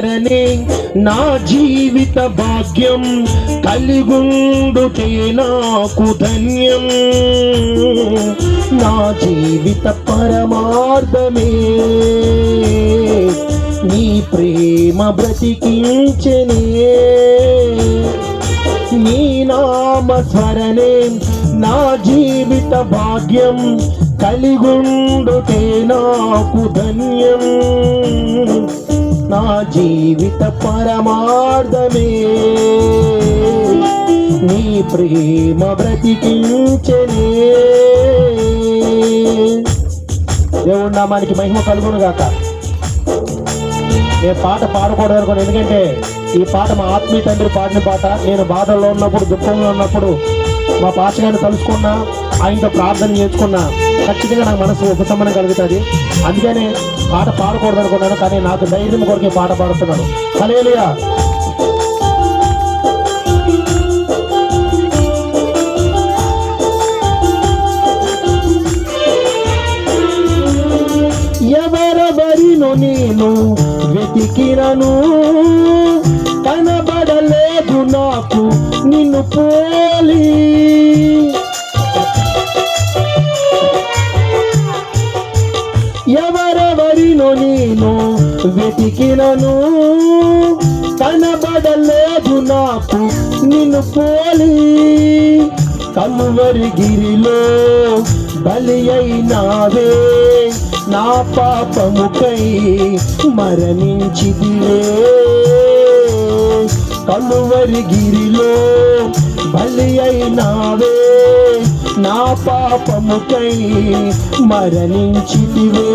స్మరణే నా జీవిత భాగ్యం, కలిగుండుటే నాకు ధన్యం. నా జీవిత పరమార్థమే నీ ప్రేమ బ్రతికించెనే. నీ నామ స్మరణే నా జీవిత భాగ్యం, కలిగుండుటే నాకు ధన్యం. నా జీవిత పరమార్థమే నీ ప్రేమ బ్రతికించెనే. దేవుడి నామానికి మహిమ కలుగును గాక. నేను పాట పాడకూడదు అనుకోను, ఎందుకంటే ఈ పాట మా ఆత్మీయ తండ్రి పాడిన పాట. నేను బాధల్లో ఉన్నప్పుడు, దుఃఖంలో ఉన్నప్పుడు మా పాస్టర్ తలుచుకున్నా, ఆయనతో ప్రార్థన చేసుకున్నా ఖచ్చితంగా నాకు మనసు ఉపశమనం కలుగుతుంది. అందుకనే పాట పాడకూడదు అనుకున్నాను, కానీ నాకు ధైర్యం కొరకు పాట పాడుతున్నాను. హల్లెలూయా. ఎవరెవరినో నేను వెతికినను, కనబడలేదు నాకు నిన్ను పోలి. ఎవరెవరినో నేను వెతికినను, కనబడలేదు నాకు నిన్ను పోలి. కలువరి గిరిలో బలి అయినావే, నా పాపముకై మరణించితివే. కలువరి గిరిలో బలి అయినావే, నా పాపముకై మరణించితివే.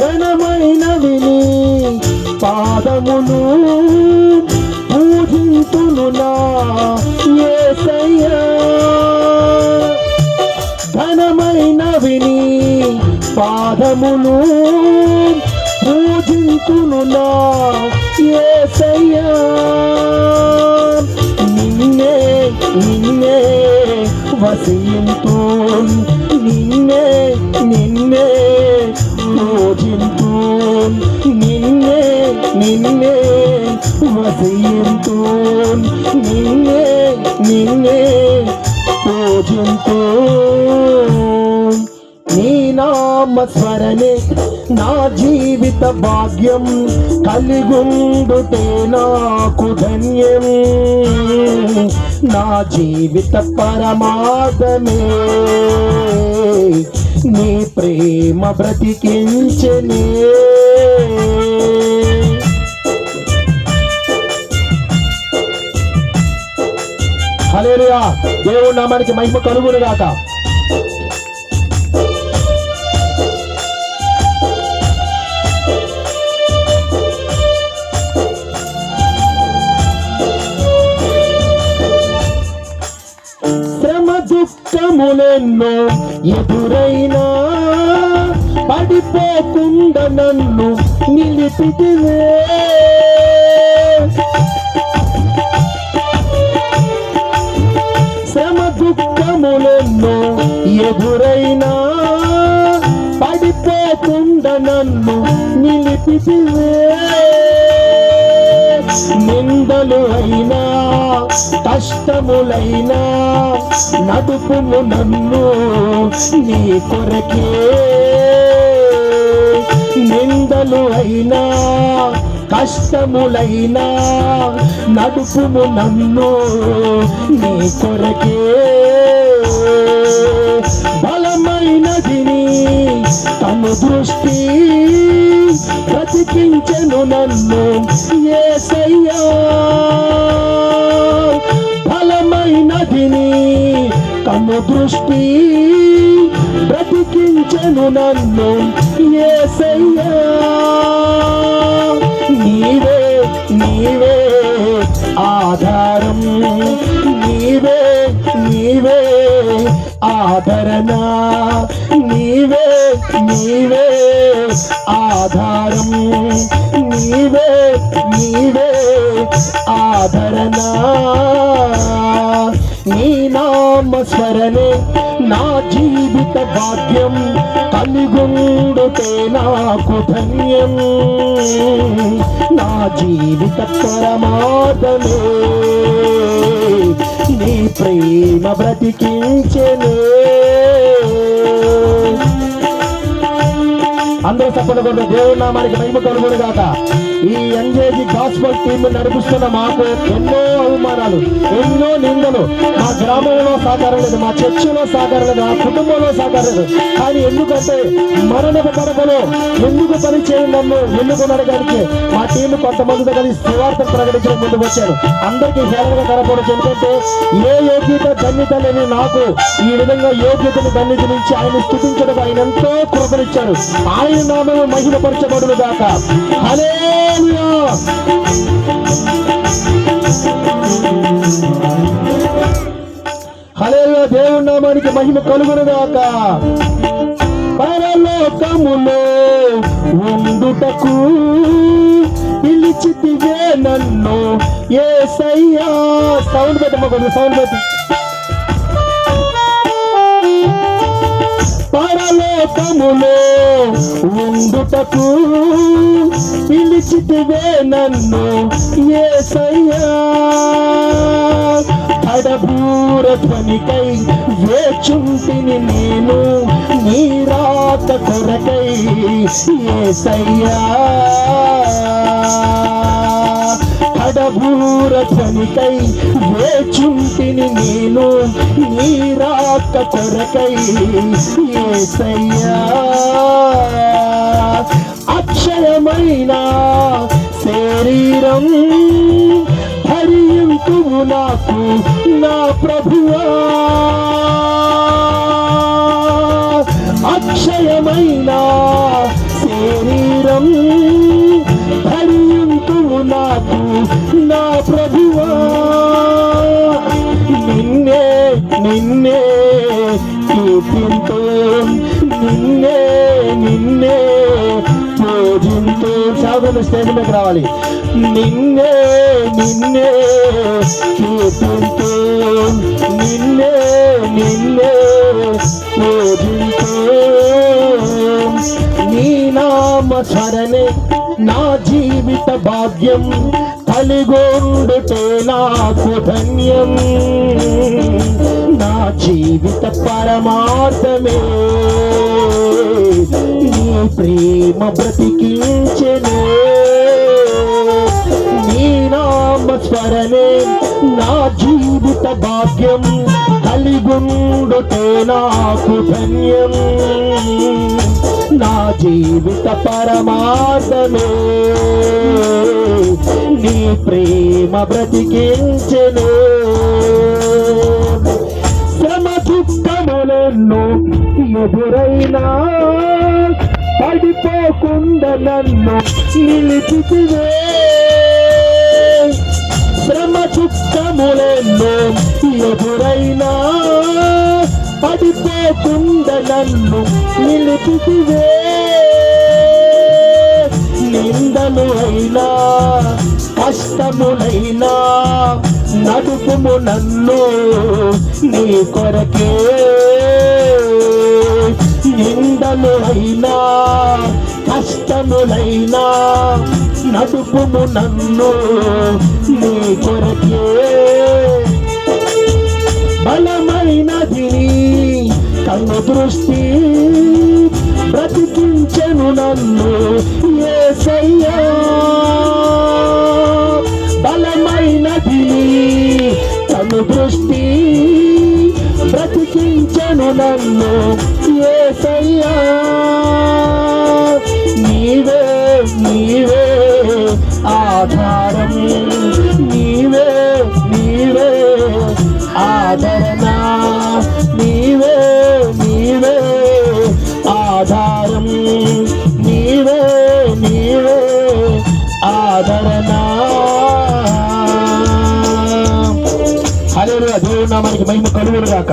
ఘనమైనవి నీ పాదములు, పూజింతును నా యేసయ్యా. ఘనమైనవి నీ పాదములు, పూజింతును నా యేసయ్యా. నిన్నే నిన్నే వసింతు, నిన్నే నిన్నే పూజింతు, నిన్నే నిన్నే వసింతు, నిన్నే నిన్నే పూజింతు. నీ నామ స్మరణే నా జీవిత భాగ్యం, కలిగుండుటే నాకు ధన్యం. నా జీవిత పరమార్థమే నీ ప్రేమ బ్రతికించెనే. హల్లెలూయా. దేవుడి నామానికి మహిమ కలుగును గాక. శ్రమ దుఃఖములెన్నో ఎదురైనా, పడిపోకుండా నన్ను నిలిపితివే. శ్రమ దుఃఖములెన్నో ఎదురైనా, పడిపోకుండా నన్ను నిలిపితివే. నిందలు అయినా కష్టములైనా, నడుపుము నన్ను నీ కొరకే. నిందలు అయినా కష్టములైనా, నడుపుము నన్ను నీ కొరకే. బలమైనది నీ కను దృష్టి, బ్రతికించెను నన్ను యేసయ్యా. బలమైనది నీ కను దృష్టి, బ్రతికించెను నన్ను యేసయ్యా. నీవే నీవే ఆధారం, నీవే నీవే ఆదరణ, నీవే నీవే ఆధారం, నీవే నీవే ఆదరణ. నీ నామ స్మరణే నా జీవిత భాగ్యం, కలిగుండుటే నాకు ధన్యం. జీవిత పరమార్థమే నీ ప్రేమ బ్రతికించెను. అందరూ చప్పట్లు కొట్టు. దేవుని నామానికి మహిమ కలుగును గాక. ఈ ఎంజేజీ గాస్పల్ టీమ్ నడిపిస్తున్న మాకు ఎన్నో అవమానాలు, ఎన్నో నిందలు. మా గ్రామంలో సహకారం లేదు, మా చర్చిలో సహకారం లేదు, మా కుటుంబంలో సహకారం లేదు. కానీ ఎందుకంటే మరణపు పడకలో ఎందుకు పని చేయండి నన్ను ఎన్నుకునడానికి మా టీం కొంతమందితో కలిసి సువార్త ప్రకటించడం ముందుకు వచ్చాను. అందరికీ హేళనగా కనపడచ్చు. ఎందుకంటే ఏ యోగ్యత ధన్యత లేని నాకు ఈ విధంగా యోగ్యతను ధన్యతనిచ్చి ఆయన స్తుతించడం ఆయన ఎంతో కృపనిచ్చారు. ఆయన నామము మహిమపరచబడును గాక. హల్లెలూయా. హల్లెలూయా. దేవుని నామానికి మహిమ కలుగును గాక. పరలోకములో ఉండుటకు పిలిచితివే నన్ను యేసయ్యా. సౌండ్ పెట్టమ్మా, సౌండ్ పెట్టి. పరలోకములో ఉండుటకు పిలిచితివే నన్ను యేసయ్యా. తడబూర ధ్వనికై వేచుంటిని నేను నీ రాక కొరకై యేసయ్యా. తడబూర ధ్వనికై వేచుంటిని నేను నీ రాక కొరకై యేసయ్యా. అక్షయమైన శరీరం ధరింతువు నాకు నా ప్రభువా. అక్షయమైన శరీరం ధరింతువు నాకు నా ప్రభువా. నిన్నే నిన్నే కీర్తింతూ నిన్నే నిన్నే పూజింతూ. సాగులు స్టేజ్ మీదకి రావాలి. నిన్నే నిన్నే కీర్తింతూ నిన్నే నిన్నే పూజింతూ. నీ నామ స్మరణే నా జీవిత భాగ్యం కలిగొండుటే నాకు ధన్యం. నా జీవిత పరమార్థమే నీ ప్రేమ బ్రతికించెను. నీ నామ స్మరణే నా జీవిత భాగ్యం కలిగొండుటే నాకు ధన్యం. నా జీవిత పరమార్థమే నీ ప్రేమ బ్రతికించెను. శ్రమ దుఃఖములెన్నో ఎదురైనా పడిపోకుండా నన్ను నిలిపితివే. శ్రమ దుఃఖములెన్నో ఎదురైనా పడిపోకుండా నన్ను నిలిపితివే. నిందలు అయినా కష్టములైనా నడుపుము నన్ను నీ కొరకే. నిందలు అయినా కష్టములైనా నడుపుము నన్ను నీ కొరకే. బలమైనది కన్ను దృష్టి బ్రతికించెను నన్ను యేసయ్యా. బలమైనది కన్ను దృష్టి బ్రతికించెను నన్ను యేసయ్యా. నీవే నీవే ఆధారం, నీవే నీవే ఆదరణ, నీవే నీవే ఆధారం, నీవే నీవే ఆదరణ. హల్లెలూయా. దేవుని నామానికి మహిమ కలుగును గాక.